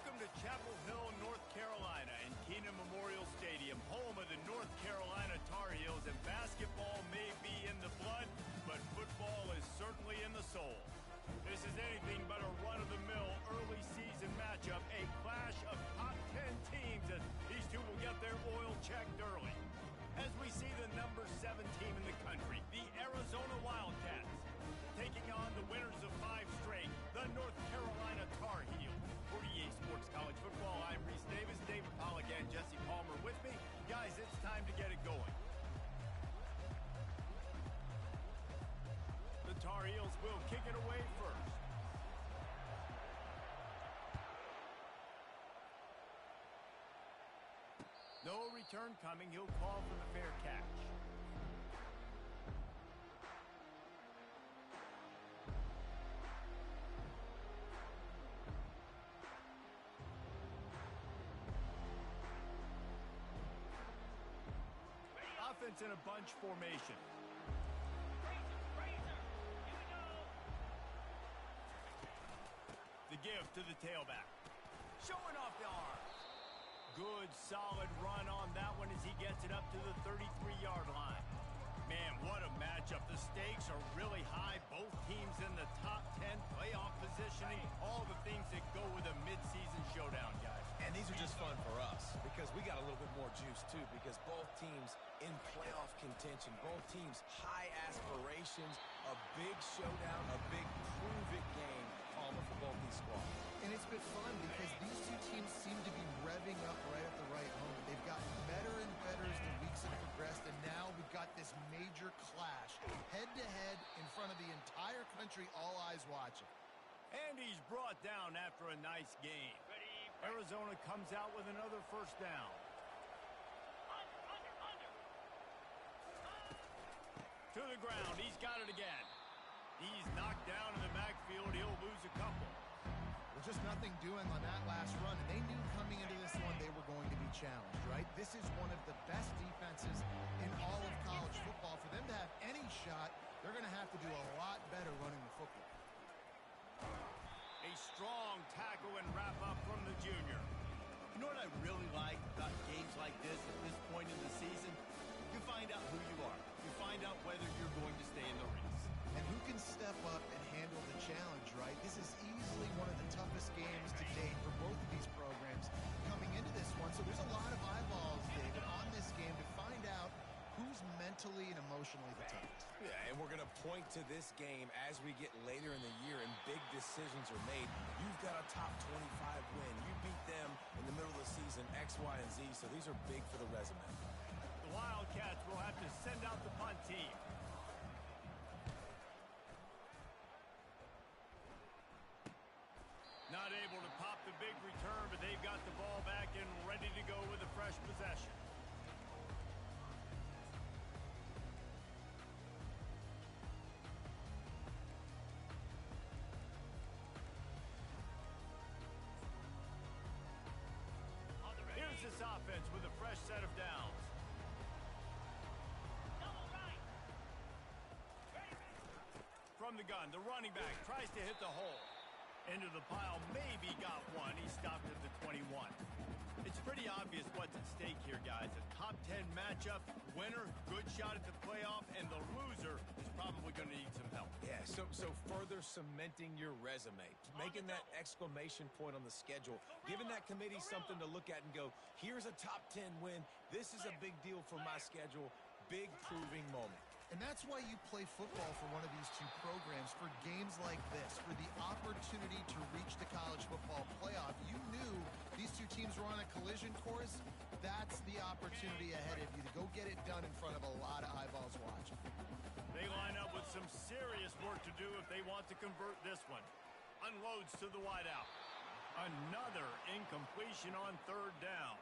Welcome to Chapel Hill, North Carolina, and Kenan Memorial Stadium, home of the North Carolina Tar Heels. And basketball may be in the blood, but football is certainly in the soul. This is anything but a run-of-the-mill early season matchup, a clash of top 10 teams as these two will get their oil checked early. As we see the number 7 team in the country, the Arizona Wildcats, taking on the winners of 5 straight, the North Carolina Tar Heels. For EA Sports College Football, I'm Reese Davis, David Pollack, and Jesse Palmer with me. Guys, it's time to get it going. The Tar Heels will kick it away first. No return coming. He'll call for the fair catch. Offense in a bunch formation. The give to the tailback. Showing off the arms. Good, solid run on that one as he gets it up to the 33-yard line. Man, what a matchup. The stakes are really high. Both teams in the top 10, playoff positioning, all the things that go with a midseason showdown, guys. And these are just fun for us because we got a little bit more juice, too, because both teams in playoff contention, both teams high aspirations, a big showdown, a big prove-it game, Palmer, for both these squads. And it's been fun because these two teams seem to be revving up right at the right moment. They've gotten better and better as the weeks have progressed, and now we've got this major clash, head-to-head in front of the entire country, all eyes watching. And he's brought down after a nice game. Arizona comes out with another first down. To the ground. He's got it again. He's knocked down in the backfield. He'll lose a couple. Well, just nothing doing on that last run, and they knew coming into this one they were going to be challenged, right? This is one of the best defenses in all of college football. For them to have any shot, they're going to have to do a lot better running the football. A strong tackle and wrap-up from the junior. You know what I really like about games like this at this point in the season? You find out who you are. You find out whether you're going to stay in the race. And who can step up and handle the challenge, right? This is easily one of the toughest games to date for both of these programs coming into this one. So there's a lot of eyeballs, David, on this game to find out who's mentally and emotionally the toughest. Yeah, and we're going to point to this game as we get later in the year and big decisions are made. You've got a top 25 win. You beat them in the middle of the season, X, Y, and Z, so these are big for the resume. The Wildcats will have to send out the punt team. Not able to pop the big return, but they've got the ball back and ready to go with a fresh possession. Here's this offense with a fresh set of downs. From the gun, the running back tries to hit the hole. Into the pile, maybe got one. He stopped at the 21. It's pretty obvious what's at stake here, guys. A top 10 matchup, winner, good shot at the playoff, and the loser is probably going to need some help. Yeah, so further cementing your resume, making that exclamation point on the schedule, giving that committee something to look at and go, here's a top 10 win. This is a big deal for my schedule. Big proving moment. And that's why you play football for one of these two programs, for games like this, for the opportunity to reach the college football playoff. You knew these two teams were on a collision course. That's the opportunity ahead of you to go get it done in front of a lot of eyeballs watching. They line up with some serious work to do if they want to convert this one. Unloads to the wideout. Another incompletion on third down.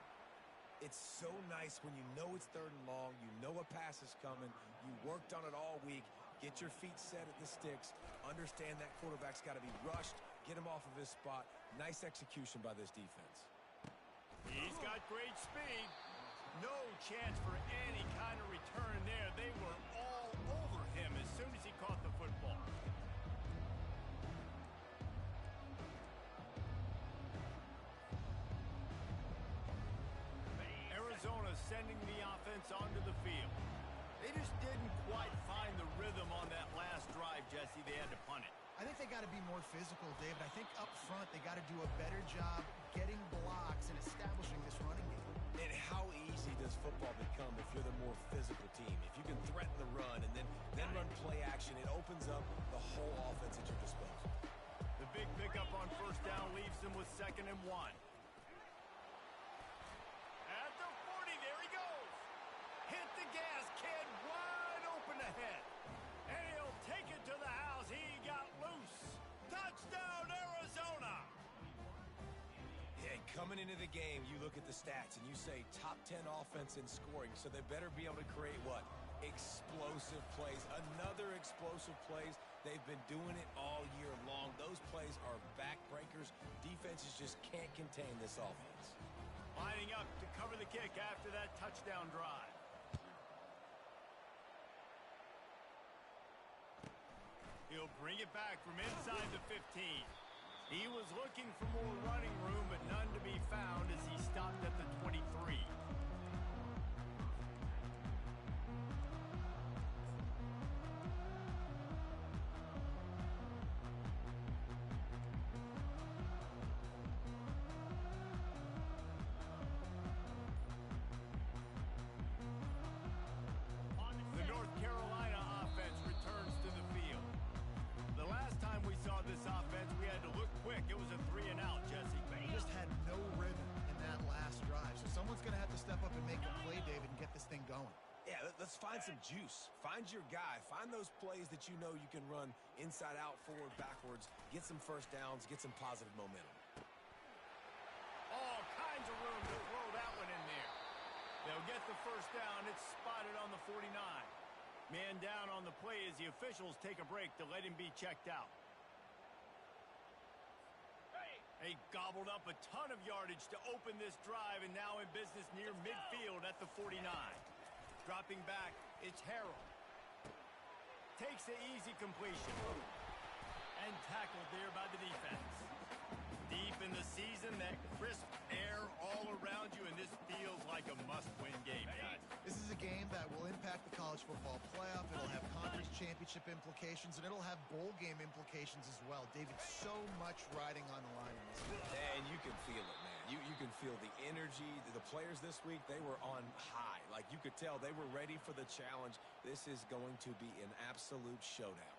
It's so nice when you know it's third and long, you know a pass is coming, you worked on it all week, get your feet set at the sticks, understand that quarterback's got to be rushed, get him off of his spot. Nice execution by this defense. He's got great speed. No chance for any kind of return there. They were all over him as soon as he caught the football. sending the offense onto the field. They just didn't quite find the rhythm on that last drive, Jesse. They had to punt it. I think they got to be more physical, David. I think up front they got to do a better job getting blocks and establishing this running game. And how easy does football become if you're the more physical team? If you can threaten the run and then run play action, it opens up the whole offense at your disposal. The big pickup on first down leaves them with 2nd and 1. At the 40, there he goes. Hit the gas, kid, wide open ahead. And he'll take it to the house. He got loose. Touchdown, Arizona. Yeah, coming into the game, you look at the stats and you say top 10 offense in scoring, so they better be able to create what? Explosive plays. Another explosive plays. They've been doing it all year long. Those plays are backbreakers. Defenses just can't contain this offense. Lining up to cover the kick after that touchdown drive. He'll bring it back from inside the 15. He was looking for more running room, but none to be found as he stopped at the 23. The North Carolina offense returns to the field. The last time we saw this offense, we had to look quick. It was a 3-and-out, Jesse. They just had no rhythm in that last drive. So someone's going to have to step up and make a play, David, and get this thing going. Yeah, let's find some juice. Find your guy. Find those plays that you know you can run inside out, forward, backwards. Get some first downs. Get some positive momentum. All kinds of room to throw that one in there. They'll get the first down. It's spotted on the 49. Man down on the play as the officials take a break to let him be checked out. They gobbled up a ton of yardage to open this drive, and now in business near midfield at the 49. Dropping back, it's Harrell. Takes the easy completion. And tackled there by the defense. Deep in the season, that crisp air all around you, and this feels like a must-win game, guys. This is a game that will impact the college football playoff. It'll have conference championship implications, and it'll have bowl game implications as well. David, so much riding on the line in this game. And you can feel it, man. You can feel the energy. The players this week, they were on high. Like, you could tell they were ready for the challenge. This is going to be an absolute showdown.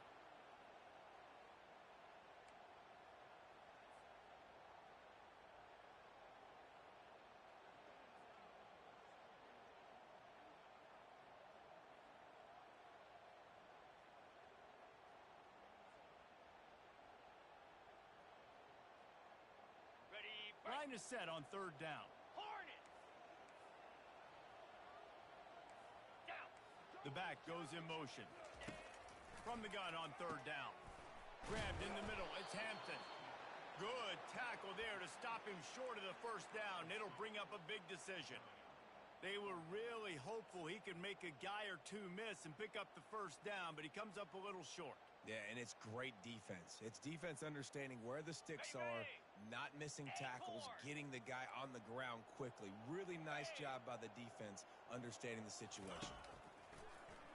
Line is set on 3rd down. The back goes in motion. From the gun on 3rd down. Grabbed in the middle. It's Hampton. Good tackle there to stop him short of the first down. It'll bring up a big decision. They were really hopeful he could make a guy or two miss and pick up the first down, but he comes up a little short. Yeah, and it's great defense. It's defense understanding where the sticks are, not missing tackles, getting the guy on the ground quickly. Really nice job by the defense understanding the situation.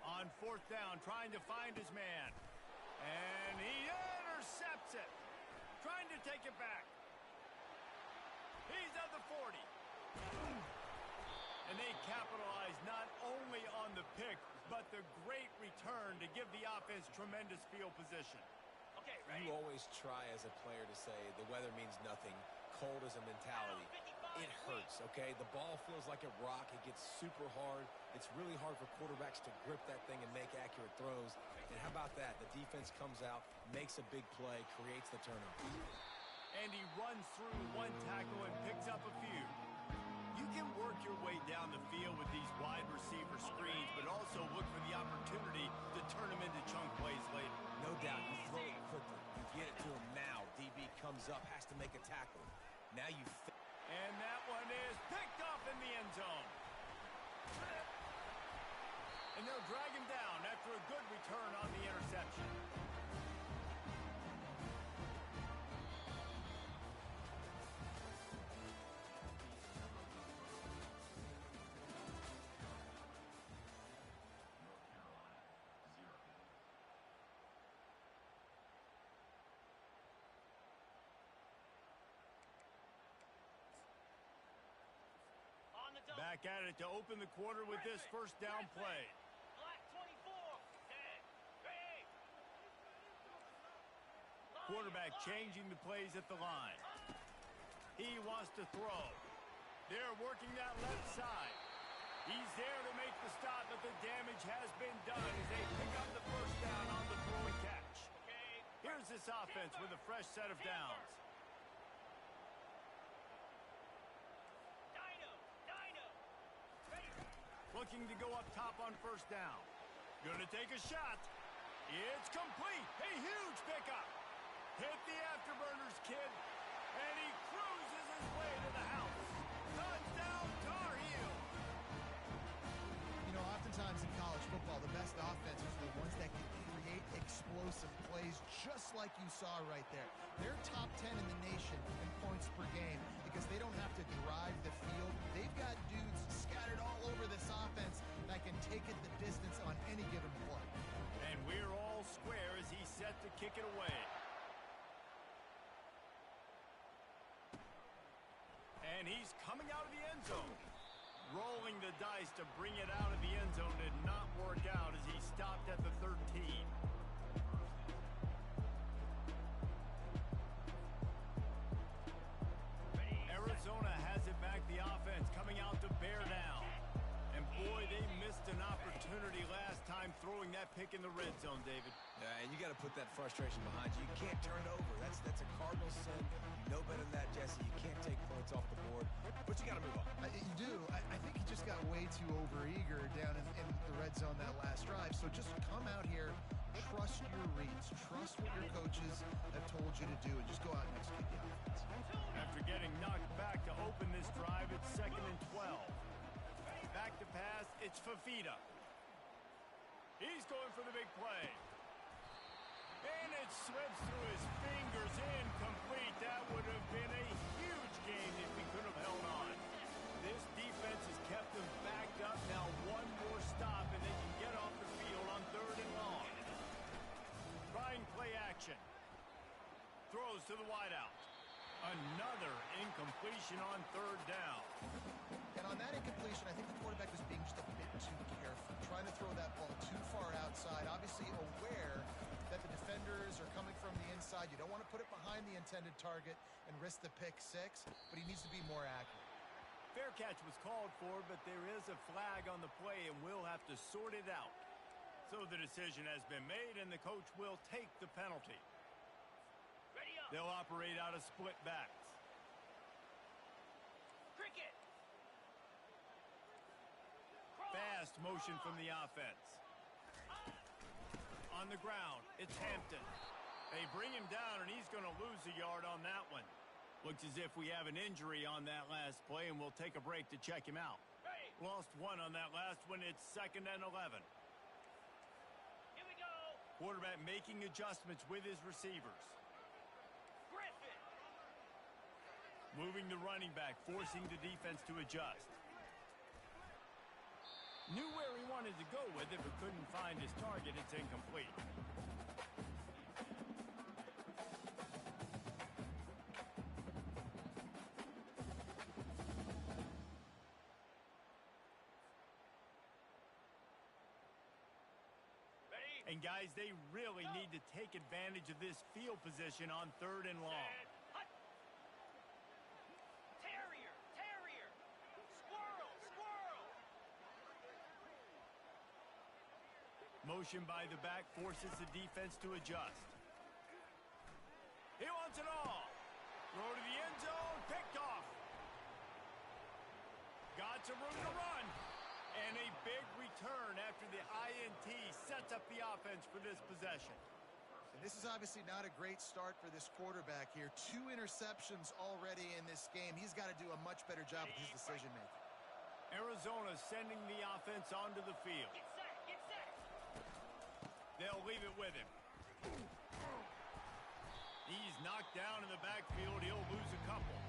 On 4th down, trying to find his man. And he intercepts it. Trying to take it back. He's at the 40. And they capitalize not only on the pick, but the great return to give the offense tremendous field position. Okay, ready? You always try as a player to say the weather means nothing. Cold is a mentality. It hurts, okay? The ball feels like a rock. It gets super hard. It's really hard for quarterbacks to grip that thing and make accurate throws. And how about that? The defense comes out, makes a big play, creates the turnover. And he runs through one tackle and picks up a few. You can work your way down the field with these wide receiver screens, but also look for the opportunity to turn them into chunk plays later. No doubt, you throw it quickly. You get it to him now. DB comes up, has to make a tackle. Now you... And that one is picked off in the end zone. And they'll drag him down after a good return on the interception. Back at it to open the quarter with this first down play. Black 24. Dead. Ready. Quarterback changing the plays at the line. He wants to throw. They're working that left side. He's there to make the stop, but the damage has been done as they pick up the first down on the throw and catch. Here's this offense with a fresh set of downs. Looking to go up top on first down. Gonna take a shot. It's complete. A huge pickup. Hit the afterburners, kid. And he cruises his way to the house. Touchdown, Tar Heels. You know, oftentimes in college football, the best offenses are the ones that can create explosive plays just like you saw right there. They're top 10 in the nation in points per game because they don't have to drive the field. They've got dudes scattered all over this offense that can take it the distance on any given play. And we're all square as he's set to kick it away. And he's coming out of the end zone. Rolling the dice to bring it out of the end zone did not work out as he stopped at the 13. Arizona has it back, the offense coming out to bear down. And boy, they missed an opportunity last time throwing that pick in the red zone, David. Yeah, and you got to put that frustration behind you. You can't turn it over. That's a Cardinal sin. You know better than that, Jesse. You can't take points off the board, but you got to move on. You do. I think he just got way too overeager down in the red zone that last drive. So just come out here, trust your reads, trust what your coaches have told you to do, and just go out and execute the offense. After getting knocked back to open this drive, it's 2nd and 12. Back to pass, it's Fafita. He's going for the big play. And it slips through his fingers, incomplete. That would have been a huge gain if he could have held on. This defense has kept them backed up. Now one more stop, and they can get off the field on 3rd and long. Trying play action. Throws to the wideout. Another incompletion on 3rd down. And on that incompletion, I think the quarterback was being just a bit too careful, trying to throw that ball too far outside, obviously aware that the defenders are coming from the inside. You don't want to put it behind the intended target and risk the pick six, but he needs to be more accurate. Fair catch was called for, but there is a flag on the play, and we'll have to sort it out. So the decision has been made, and the coach will take the penalty. They'll operate out of split backs. Cricket. Fast motion from the offense. On the ground, it's Hampton. They bring him down, and he's going to lose a yard on that one. Looks as if we have an injury on that last play, and we'll take a break to check him out. Lost one on that last one. It's 2nd and 11. Here we go. Quarterback making adjustments with his receivers. Griffin. Moving the running back, forcing the defense to adjust. Knew where he wanted to go with it, but couldn't find his target. It's incomplete. And guys, they really need to take advantage of this field position on 3rd and long. Hut. Terrier. Terrier. Squirrel. Squirrel. Motion by the back forces the defense to adjust. He wants it all. Throw to the end zone. Picked off. Got some room to run. And a big return after the INT sets up the offense for this possession. And this is obviously not a great start for this quarterback here. 2 interceptions already in this game. He's got to do a much better job with his decision-making. Arizona sending the offense onto the field. Get set. Get set. They'll leave it with him. He's knocked down in the backfield. He'll lose a couple.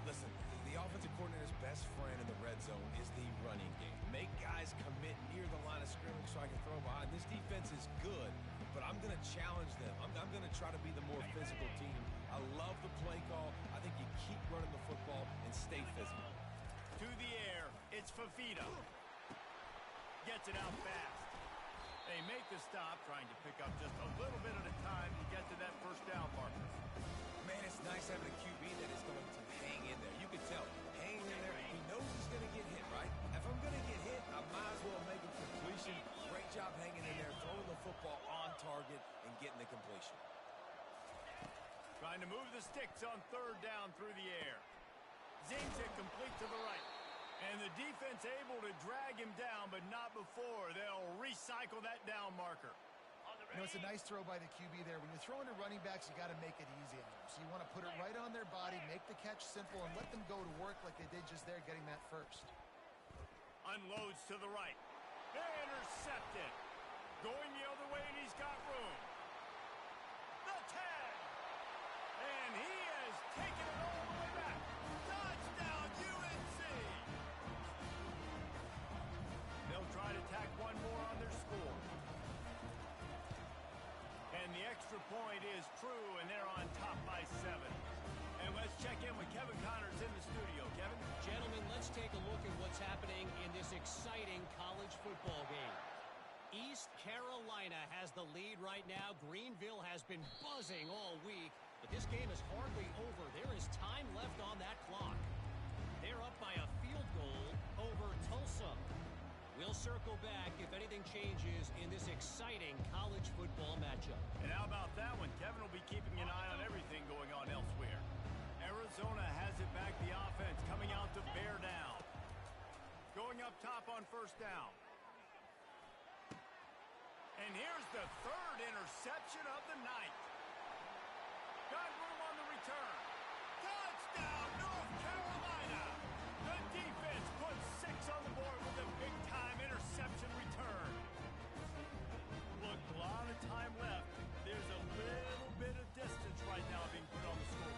Listen, the offensive coordinator's best friend in the red zone is the running game. Make guys commit near the line of scrimmage so I can throw behind. This defense is good, but I'm going to challenge them. I'm going to try to be the more physical team. I love the play call. I think you keep running the football and stay physical. To the air, It's Fafita. Gets it out fast. They make the stop, trying to pick up just a little bit at a time to get to that first down marker. Man, it's nice having a QB that is going to hang in there. You can tell, hanging in there, he knows he's going to get hit, right? If I'm going to get hit, I might as well make a completion. Great job hanging in there, throwing the football on target and getting the completion. Trying to move the sticks on third down through the air. Zings it complete to the right. And the defense able to drag him down, but not before. They'll recycle that down marker. You know, it's a nice throw by the QB there. When you're throwing to running backs, you got to make it easy on them. So you want to put it right on their body, make the catch simple, and let them go to work like they did just there, getting that first. Unloads to the right. Intercepted. Going the other way, and he's got room. The 10. And he has taken it all the way back. Touchdown, UNC. They'll try to tack one more on their score. And the extra point is true, and they're on top by 7. And let's check in with Kevin Connors in the studio. Kevin? Gentlemen, let's take a look at what's happening in this exciting college football game. East Carolina has the lead right now. Greenville has been buzzing all week, but this game is hardly over. There is time left on that clock. They're up by a field goal over Tulsa. We'll circle back if anything changes in this exciting college football matchup. And how about that one? Kevin will be keeping an eye on everything going on elsewhere. Arizona has it back, the offense coming out to bear down. Going up top on first down. And here's the third interception of the night. Got room on the return. Touchdown, North Carolina! The defense puts 6 on the board with a big-time interception return. Look, a lot of time left. There's a little bit of distance right now being put on the score.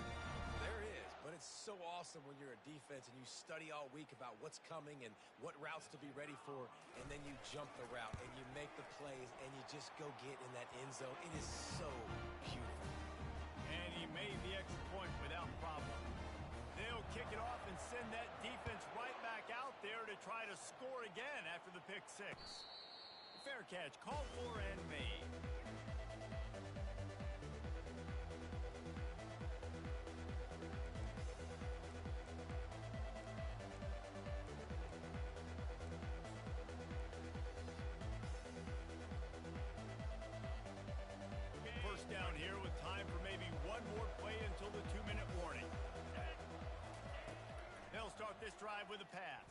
There is, but it's so awesome when you're a defense and you study all week about what's coming and what routes to be ready for, and then you jump the route and you make the plays and you just go get in that end zone. It is so beautiful. And he made the extra point without problem. They'll kick it off and send that defense right back out there to try to score again after the pick 6. Fair catch, called for and made. First down here with time for maybe one more play until the 2-minute warning. They'll start this drive with a pass.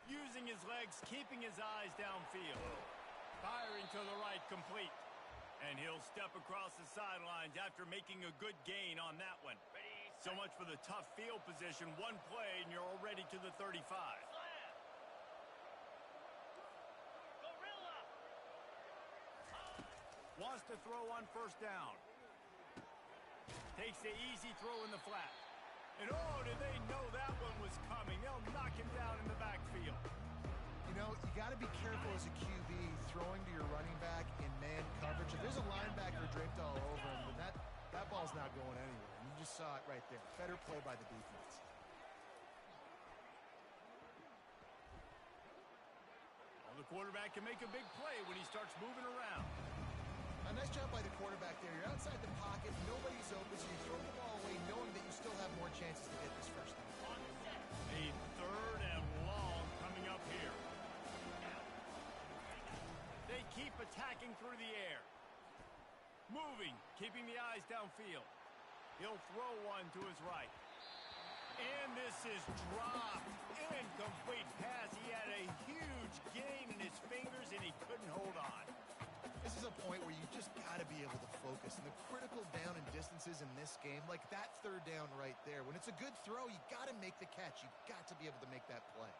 Using his legs, keeping his eyes downfield. Firing to the right, complete. And he'll step across the sidelines after making a good gain on that one. So much for the tough field position. One play and you're already to the 35. Gorilla. Wants to throw on first down. Takes the easy throw in the flat. And oh, did they know that one was coming? They'll knock him down in the backfield. You know, you got to be careful as a QB throwing to your running back in man coverage. If there's a linebacker draped all over him, then that ball's not going anywhere. And you just saw it right there. Better play by the defense. Well, the quarterback can make a big play when he starts moving around. A nice job by the quarterback there. You're outside the pocket, nobody's open, so you throw the ball away knowing that you still have more chances to get this first down. A third and long coming up here. They keep attacking through the air. Moving, keeping the eyes downfield. He'll throw one to his right. And this is dropped. Incomplete pass. He had a huge gain in his fingers and he couldn't hold on. This is a point where you just got to be able to focus. And the critical down and distances in this game, like that third down right there, when it's a good throw, you got to make the catch. You got to be able to make that play.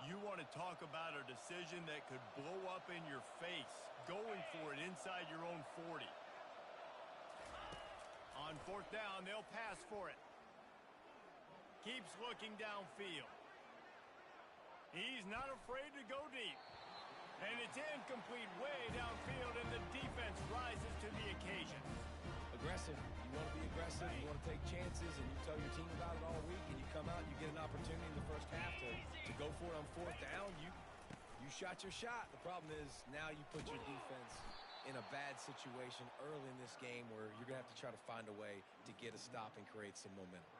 You want to talk about a decision that could blow up in your face, going for it inside your own 40. On fourth down, they'll pass for it. Keeps looking downfield. He's not afraid to go deep. And it's incomplete way downfield, and the defense rises to the occasion. Aggressive. You want to be aggressive. You want to take chances, and you tell your team about it all week, and you come out and you get an opportunity in the first half to go for it on fourth down. You shot your shot. The problem is now you put your defense in a bad situation early in this game where you're going to have to try to find a way to get a stop and create some momentum.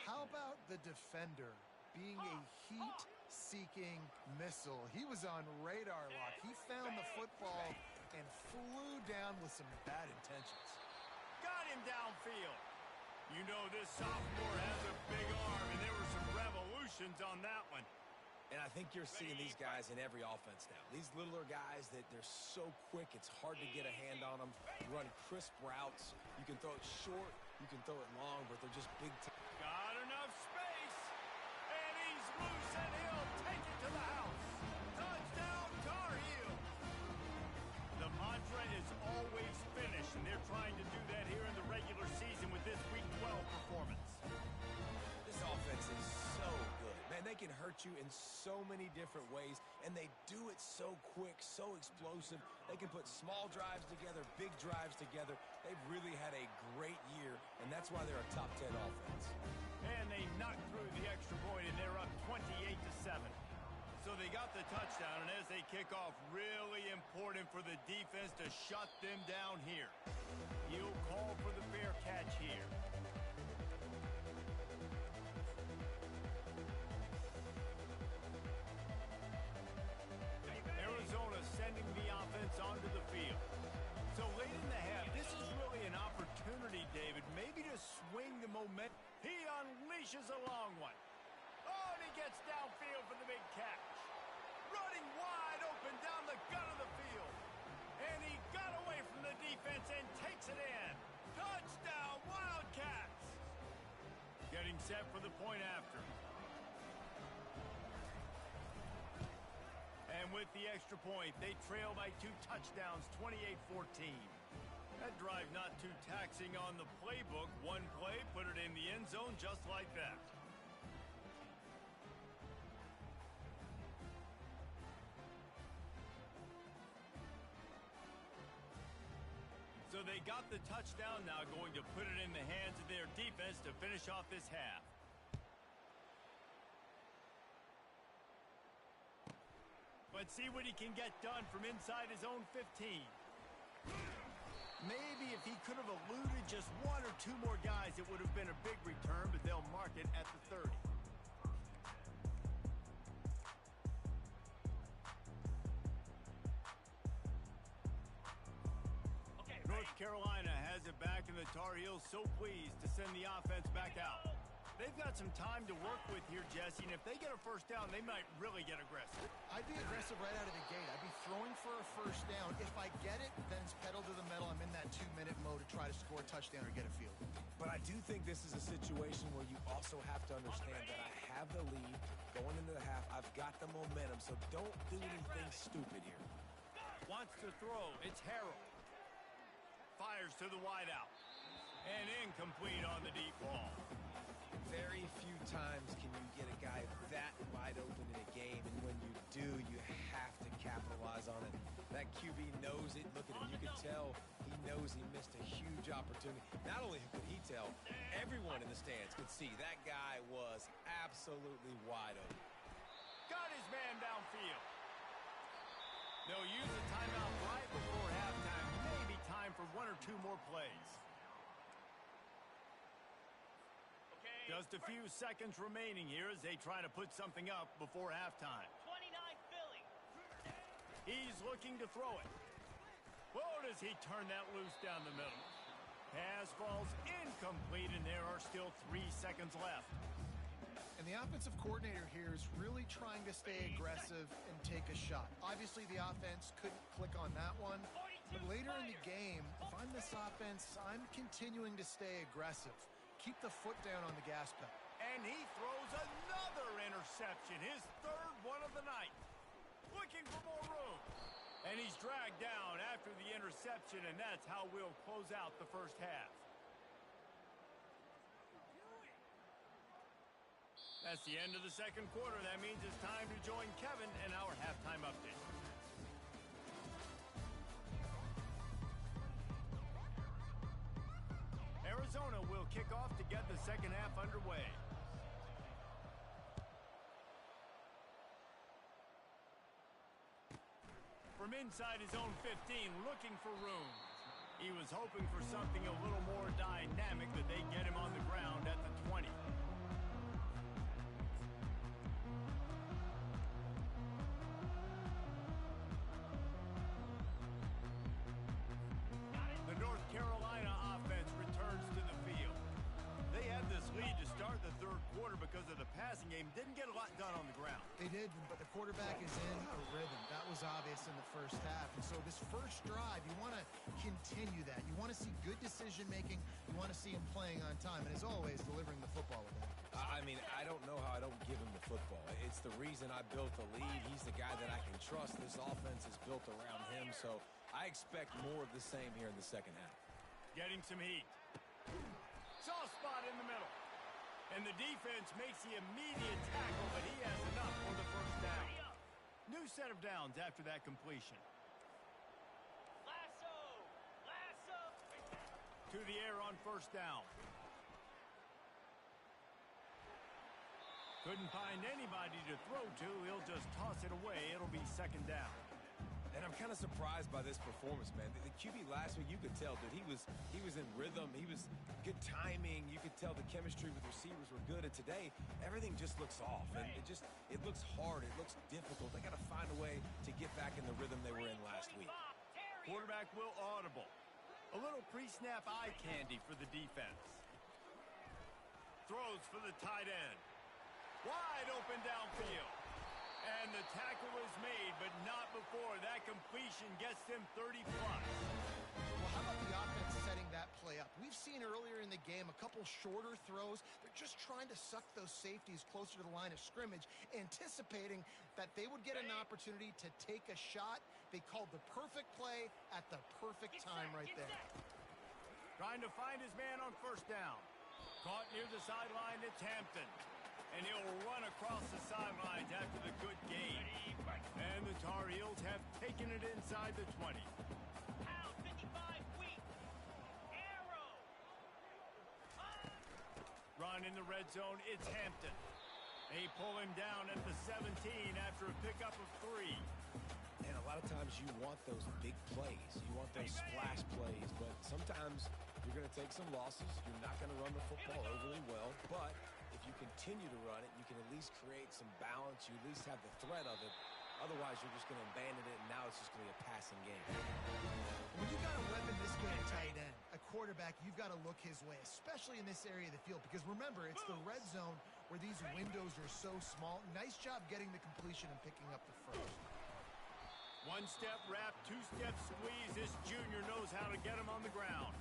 How about the defender being a heat-seeking missile? He was on radar lock. He found the football and flew down with some bad intentions. Got him downfield. You know this sophomore has a big arm, and there were some revolutions on that one. And I think you're seeing these guys in every offense now. These littler guys that they're so quick, it's hard to get a hand on them. Run crisp routes. You can throw it short, you can throw it long, but they're just big. Got enough space, and he's loose, and he'll take it to the house. Touchdown, Tar Heels. The mantra is always finish, and they're trying to do that here in the regular season with this Week 12 performance. This offense is so good. Man, they can hurt you in so many different ways, and they do it so quick, so explosive. They can put small drives together, big drives together. They've really had a great year, and that's why they're a top 10 offense. And they knocked through the extra point, and they're up 28-7. So they got the touchdown, and as they kick off, really important for the defense to shut them down here. He'll call for the fair catch here. Arizona sending the offense onto the field. So late in the half, this is really an opportunity, David, maybe to swing the momentum. He unleashes a long one. Oh, and he gets downfield for the big catch. Running wide open down the gut of the field. And he got away from the defense and takes it in. Touchdown, Wildcats! Getting set for the point after. And with the extra point, they trail by 2 touchdowns, 28-14. That drive not too taxing on the playbook. One play, put it in the end zone just like that. So they got the touchdown, now going to put it in the hands of their defense to finish off this half. Let's see what he can get done from inside his own 15. Maybe if he could have eluded just 1 or 2 more guys, it would have been a big return, but they'll mark it at the 30. North Carolina has it back, and the Tar Heels so pleased to send the offense back out. They've got some time to work with here, Jesse, and if they get a first down, they might really get aggressive. I'd be aggressive right out of the gate. I'd be throwing for a first down. If I get it, then it's pedal to the metal. I'm in that 2-minute mode to try to score a touchdown or get a field. But I do think this is a situation where you also have to understand that I have the lead going into the half. I've got the momentum, so don't do anything stupid here. Wants to throw. It's Harrell. Fires to the wideout. And incomplete on the deep ball. Very few times can you get a guy that wide open in a game, and when you do, you have to capitalize on it. That QB knows it. Look at him. You can tell he knows he missed a huge opportunity. Not only could he tell, everyone in the stands could see that guy was absolutely wide open. Got his man downfield. They'll use a timeout right before halftime. Maybe time for 1 or 2 more plays. Just a few seconds remaining here as they try to put something up before halftime. 29 Philly. He's looking to throw it. Whoa, does he turn that loose down the middle? Pass falls incomplete, and there are still 3 seconds left. And the offensive coordinator here is really trying to stay aggressive and take a shot. Obviously, the offense couldn't click on that one. But later in the game, if I'm this offense, I'm continuing to stay aggressive. Keep the foot down on the gas pedal. And he throws another interception, his 3rd one of the night. Looking for more room. And he's dragged down after the interception, and that's how we'll close out the first half. That's the end of the second quarter. That means it's time to join Kevin in our halftime update. Arizona will kick off to get the second half underway. From inside his own 15, looking for room. He was hoping for something a little more dynamic, but they get him on the ground at the 20. The North Carolina offense returns to the field. They had this lead to start the third quarter because of the passing game. Didn't get a lot done on the ground. They did, but the quarterback is in a rhythm. That was obvious in the first half. And so this first drive, you want to continue that. You want to see good decision-making. You want to see him playing on time. And as always, delivering the football with him. I mean, I don't know how I don't give him the football. It's the reason I built the lead. He's the guy that I can trust. This offense is built around him, so I expect more of the same here in the second half. Getting some heat. Soft spot in the middle. And the defense makes the immediate tackle, but he has enough for the first down. New set of downs after that completion. Lasso! Lasso! To the air on first down. Couldn't find anybody to throw to. He'll just toss it away. It'll be second down. And I'm kind of surprised by this performance, man. The QB last week, you could tell, dude, he was in rhythm. He was good timing. You could tell the chemistry with receivers were good. And today, everything just looks off. And it looks hard. It looks difficult. They got to find a way to get back in the rhythm they were in last week. Quarterback will audible. A little pre-snap eye candy for the defense. Throws for the tight end. Wide open downfield. And the tackle is made, but not before that completion gets them 30+. Well, how about the offense setting that play up? We've seen earlier in the game a couple shorter throws. They're just trying to suck those safeties closer to the line of scrimmage, anticipating that they would get an opportunity to take a shot. They called the perfect play at the perfect time right there. Trying to find his man on first down. Caught near the sideline, it's Hampton. And he'll run across the sidelines after the good gain. And the Tar Heels have taken it inside the 20. Pound 55 weak. Arrow. Run in the red zone, it's Hampton. They pull him down at the 17 after a pickup of 3. And a lot of times you want those big plays. You want those splash plays. But sometimes you're going to take some losses. You're not going to run the football overly well. But if you continue to run it, you can at least create some balance. You at least have the threat of it. Otherwise, you're just going to abandon it, and now it's just going to be a passing game. When you got a weapon this good at tight end, a quarterback, you've got to look his way, especially in this area of the field. Because remember, it's the red zone where these windows are so small. Nice job getting the completion and picking up the first. One-step wrap, two-step squeeze. This junior knows how to get him on the ground.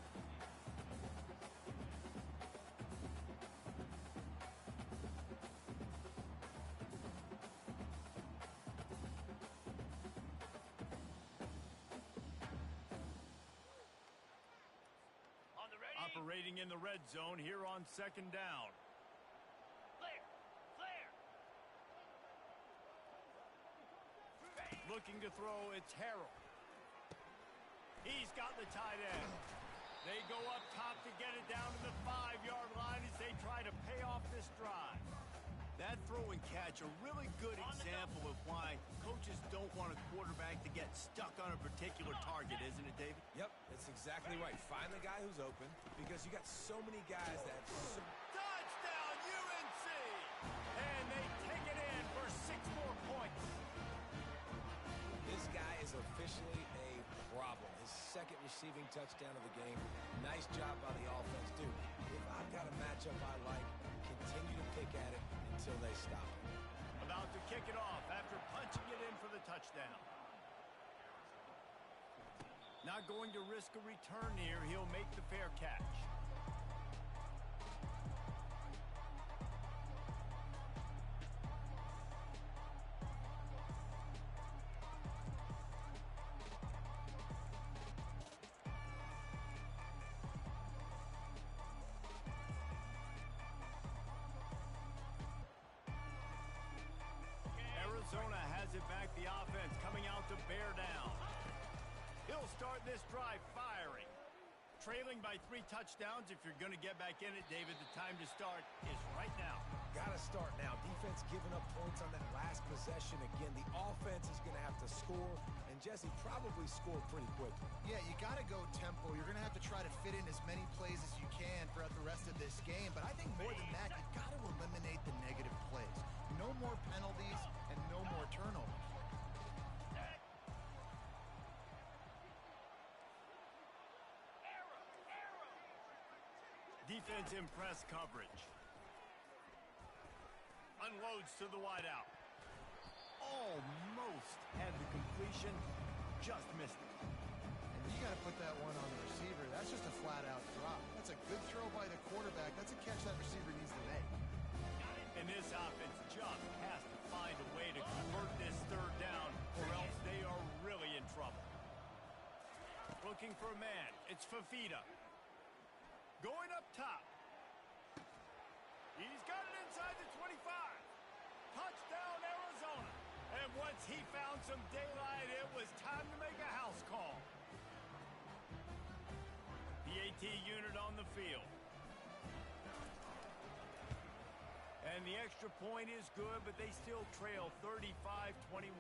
Operating in the red zone here on second down. Clear. Clear. Looking to throw, it's Harrell. He's got the tight end. They go up top to get it down to the 5-yard line as they try to pay off this drive. That throw and catch, a really good example of why coaches don't want a quarterback to get stuck on a particular target, isn't it, David? Yep, that's exactly right. Find the guy who's open because you got so many guys that... Touchdown, UNC! And they take it in for 6 more points. This guy is officially a problem. His second receiving touchdown of the game. Nice job by the offense. Dude, if I've got a matchup I like, continue to pick at it until they stop. About to kick it off after punching it in for the touchdown. Not going to risk a return here. He'll make the fair catch. offense coming out to bear down. He'll start this drive firing. Trailing by 3 touchdowns. If you're going to get back in it, David, the time to start is right now. Got to start now. Defense giving up points on that last possession. Again, the offense is going to have to score, and Jesse probably scored pretty quickly. Yeah, you got to go tempo. You're going to have to try to fit in as many plays as you can throughout the rest of this game. But I think more than that, you've got to eliminate the negative plays. No more penalties and no more turnovers. Defense in press coverage. Unloads to the wideout. Almost had the completion. Just missed it. And you got to put that one on the receiver. That's just a flat-out drop. That's a good throw by the quarterback. That's a catch that receiver needs to make. And this offense just has to find a way to convert this third down, or else they are really in trouble. Looking for a man. It's Fafita. Going up top. He's got it inside the 25. Touchdown, Arizona. And once he found some daylight, it was time to make a house call. The AT unit on the field. And the extra point is good, but they still trail 35-21.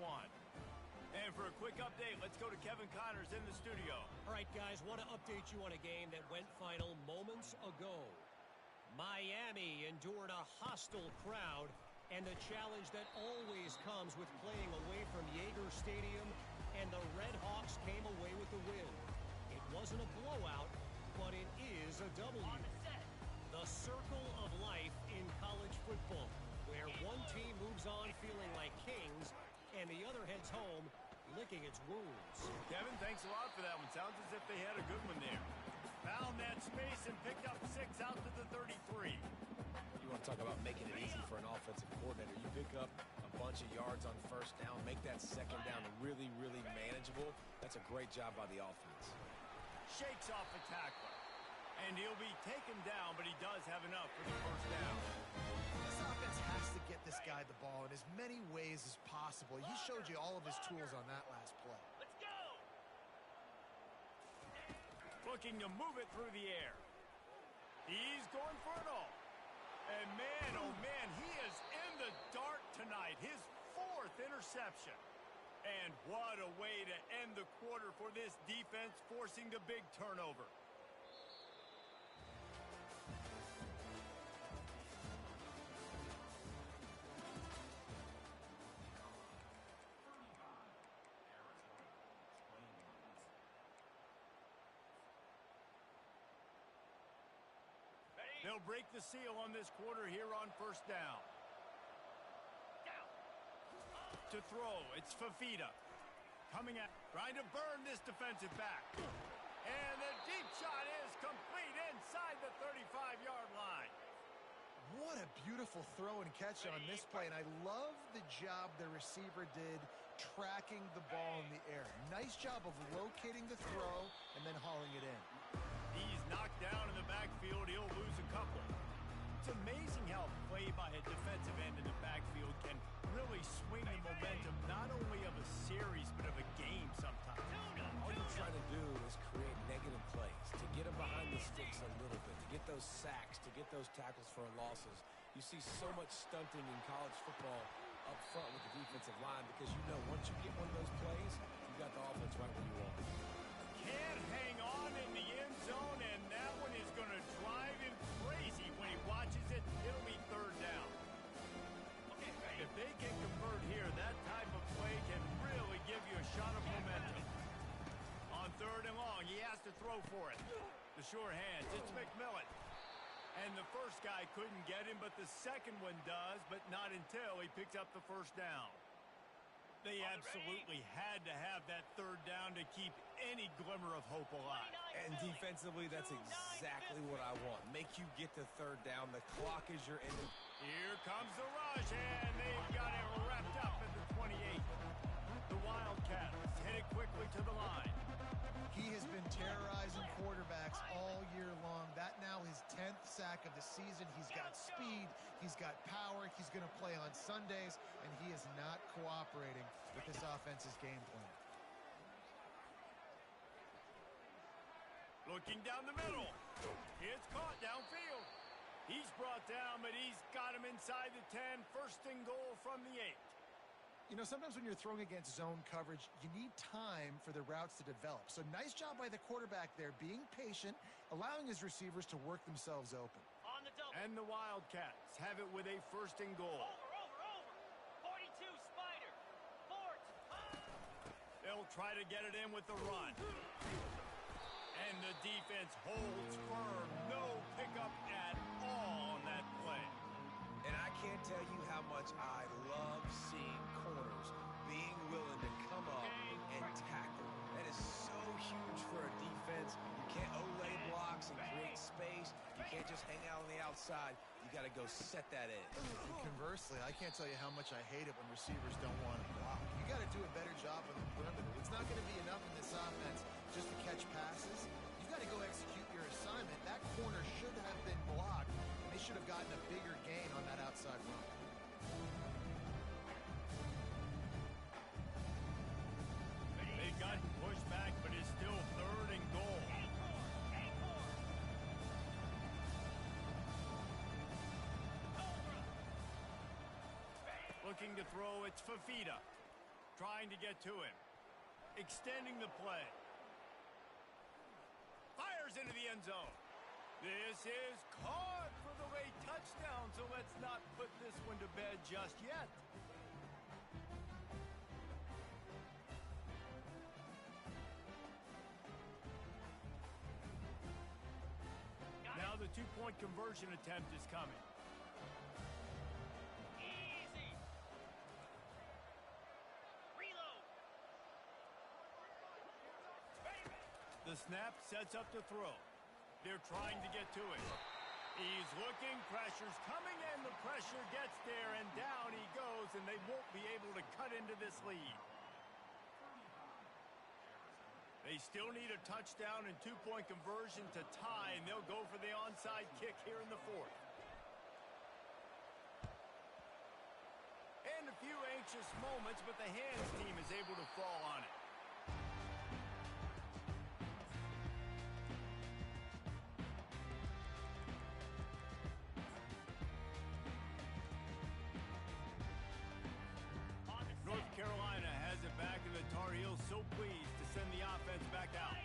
And for a quick update, let's go to Kevin Connors in the studio. All right, guys, want to update you on a game that went final moments ago. Miami endured a hostile crowd and the challenge that always comes with playing away from Yager Stadium, and the Red Hawks came away with the win. It wasn't a blowout, but it is a W. The circle of life in college football, where one team moves on feeling like kings and the other heads home licking its wounds. Kevin, thanks a lot for that one. Sounds as if they had a good one there. Found that space and picked up 6 out to the 33. You want to talk about making it easy for an offensive coordinator. You pick up a bunch of yards on first down, make that second down really, really manageable. That's a great job by the offense. Shakes off the tackler. And he'll be taken down, but he does have enough for the first down. This offense has to get this guy the ball in as many ways as possible. He showed you all of his tools on that last play. Let's go! Looking to move it through the air. He's going for it all. And man, oh man, he is in the dark tonight. His 4th interception. And what a way to end the quarter for this defense, forcing the big turnover. They'll break the seal on this quarter here on first down. To throw, it's Fafita. Coming out, trying to burn this defensive back. And the deep shot is complete inside the 35-yard line. What a beautiful throw and catch on this play, and I love the job the receiver did tracking the ball in the air. Nice job of locating the throw and then hauling it in. He's knocked down in the backfield. He'll lose a couple. It's amazing how play by a defensive end in the backfield can really swing the momentum not only of a series but of a game sometimes. All you're trying to do is create negative plays, to get them behind the sticks a little bit, to get those sacks, to get those tackles for losses. You see so much stunting in college football up front with the defensive line because you know once you get one of those plays, you got the offense right where you want it. Can't hang on in the end zone, and that one is going to drive him crazy when he watches it. It'll be third down. If they can convert here, that type of play can really give you a shot of momentum. On third and long, he has to throw for it. The sure hands, it's McMillan. And the first guy couldn't get him, but the second one does, but not until he picks up the first down. They absolutely had to have that third down to keep any glimmer of hope alive. And defensively, that's exactly what I want. Make you get to third down. The clock is your enemy. Here comes the rush, and they've got it wrapped up at the 28. The Wildcats headed quickly to the line. He has been terrorizing quarterbacks all year long. That now his 10th sack of the season. He's got speed. He's got power. He's going to play on Sundays, and he is not cooperating with this offense's game plan. Looking down the middle. It's caught downfield. He's brought down, but he's got him inside the 10. First and goal from the 8. You know, sometimes when you're throwing against zone coverage, you need time for the routes to develop. So nice job by the quarterback there, being patient, allowing his receivers to work themselves open. On the double. And the Wildcats have it with a first and goal. Over. 42 Spider. Fort. They'll try to get it in with the run. And the defense holds firm. No pickup at all on that play. And I can't tell you how much I love seeing corners being willing to come up and tackle. That is so huge for a defense. You can't olay blocks and create space. You can't just hang out on the outside. You got to go set that edge. And conversely, I can't tell you how much I hate it when receivers don't want to block. You got to do a better job on the perimeter. It's not going to be enough in this offense just to catch passes. You got to go execute your assignment. That corner should have been blocked. They should have gotten a bigger gain on that outside run. They've gotten pushed back, but it's still third and goal. Looking to throw, it's Fafita. Trying to get to him. Extending the play. Fires into the end zone. This is caught for the late touchdown, so let's not put this one to bed just yet. Now the two-point conversion attempt is coming. Easy. Reload. The snap sets up the throw. They're trying to get to it. He's looking, pressure's coming, and the pressure gets there, and down he goes, and they won't be able to cut into this lead. They still need a touchdown and two-point conversion to tie, and they'll go for the onside kick here in the fourth. And a few anxious moments, but the hands team is able to fall on it. North Carolina has it back, and the Tar Heels so pleased to send the offense back out.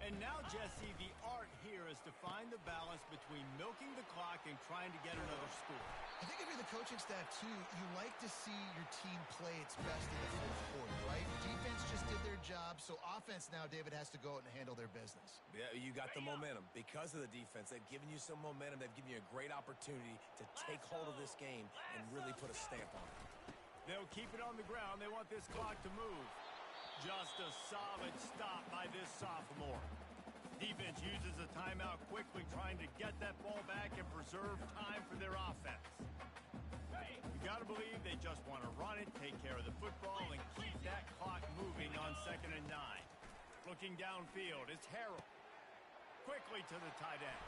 And now, Jesse, the art here is to find the balance between milking the clock and trying to get another score. I think if you're the coaching staff, too, you like to see your team play its best in the fourth quarter, right? Defense just did their job, so offense now, David, has to go out and handle their business. Yeah, you got the momentum. Because of the defense, they've given you some momentum. They've given you a great opportunity to take hold of this game and really put a stamp on it. They'll keep it on the ground. They want this clock to move. Just a solid stop by this sophomore. Defense uses a timeout quickly, trying to get that ball back and preserve time for their offense. You got to believe they just want to run it, take care of the football, and keep that clock moving on 2nd and 9. Looking downfield, it's Harrell. Quickly to the tight end.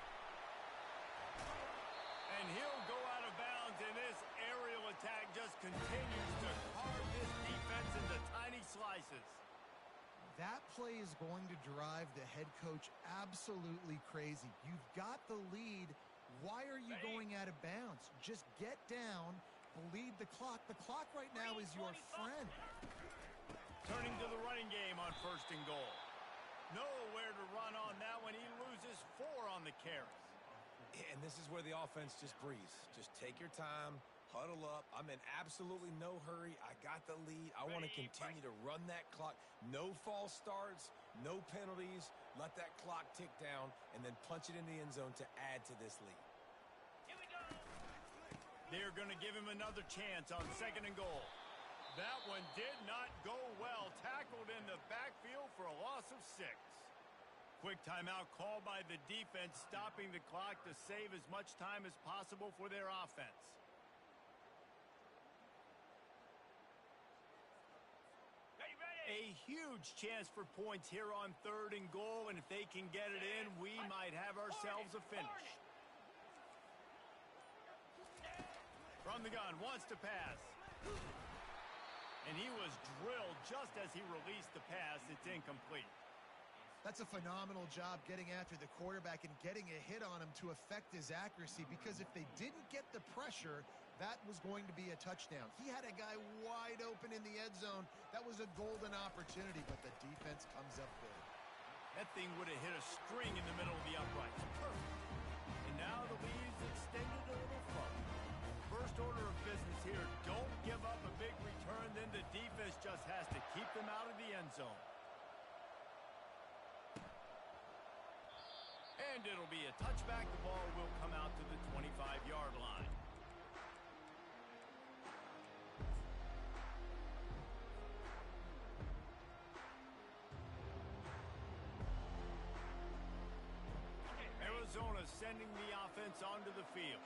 And he'll go out of bounds, and this aerial attack just continues to carve this defense into tiny slices. That play is going to drive the head coach absolutely crazy. You've got the lead. Why are you going out of bounds? Just get down, bleed the clock. The clock right now is your friend. Turning to the running game on 1st and goal. Nowhere to run on that one. He loses 4 on the carry. And this is where the offense just breathes. Just take your time, huddle up. I'm in absolutely no hurry. I got the lead. I want to continue to run that clock. No false starts, no penalties. Let that clock tick down, and then punch it in the end zone to add to this lead. Here we go. They're going to give him another chance on 2nd and goal. That one did not go well. Tackled in the backfield for a loss of 6. Quick timeout called by the defense, stopping the clock to save as much time as possible for their offense. A huge chance for points here on 3rd and goal, and if they can get it in, we might have ourselves a finish. From the gun, wants to pass. And he was drilled just as he released the pass. It's incomplete. That's a phenomenal job getting after the quarterback and getting a hit on him to affect his accuracy, because if they didn't get the pressure, that was going to be a touchdown. He had a guy wide open in the end zone. That was a golden opportunity, but the defense comes up big. That thing would have hit a string in the middle of the uprights. Perfect. And now the lead's extended a little further. First order of business here, don't give up a big return, then the defense just has to keep them out of the end zone. And it'll be a touchback. The ball will come out to the 25-yard line. Arizona sending the offense onto the field.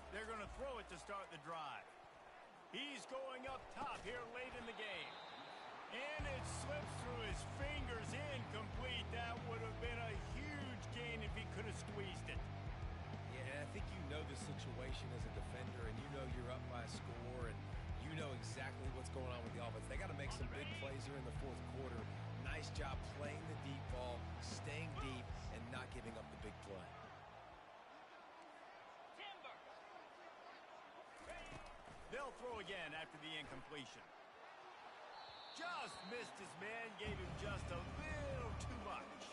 They're going to throw it to start the drive. He's going up top here late in the game. And it slips through his fingers, incomplete. That would have been a huge gain if he could have squeezed it. Yeah, I think you know the situation as a defender, and you know you're up by a score, and you know exactly what's going on with the offense. They got to make some big plays here in the fourth quarter. Nice job playing the deep ball, staying deep, and not giving up the big play. They'll throw again after the incompletion. Just missed his man, gave him just a little too much.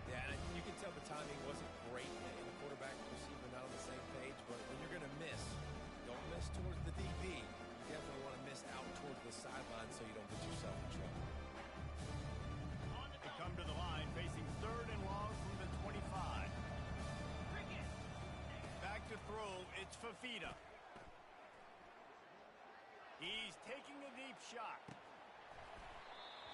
Yeah, and you can tell the timing wasn't great, and the quarterback and receiver not on the same page, but when you're going to miss, don't miss towards the DB. You definitely want to miss out towards the sideline so you don't get yourself in trouble. They come to the line, facing third and long from the 25. Back to throw, it's Fafita. He's taking a deep shot.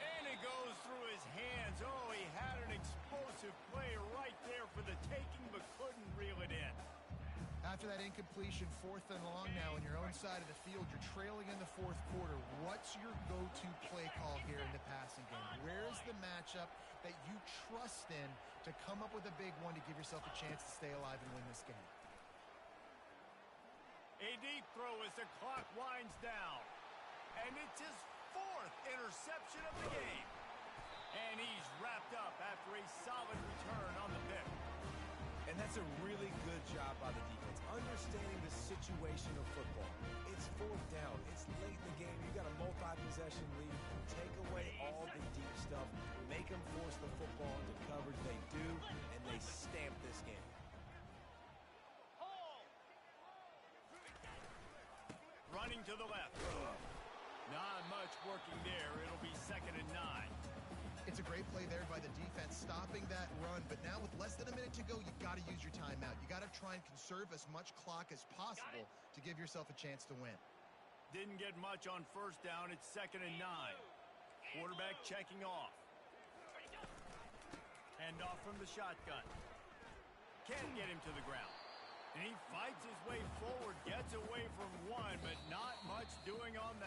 And it goes through his hands. Oh, he had an explosive play right there for the taking, but couldn't reel it in. After that incompletion, fourth and long now on your own side of the field, you're trailing in the fourth quarter. What's your go-to play call here in the passing game? Where's the matchup that you trust in to come up with a big one to give yourself a chance to stay alive and win this game? A deep throw as the clock winds down. And it's his fourth interception of the game. And he's wrapped up after a solid return on the pick. And that's a really good job by the defense, understanding the situation of football. It's fourth down. It's late in the game. You got a multi-possession lead. Take away all the deep stuff. Make them force the football into coverage. They do, and they stamp this game. Running to the left. Not much working there. It'll be 2nd and 9. It's a great play there by the defense, stopping that run. But now with less than a minute to go, you've got to use your timeout. You got to try and conserve as much clock as possible to give yourself a chance to win. Didn't get much on first down. It's 2nd and 9. Quarterback checking off. Hand off from the shotgun. Can't get him to the ground. And he fights his way forward, gets away from one, but not much doing on that.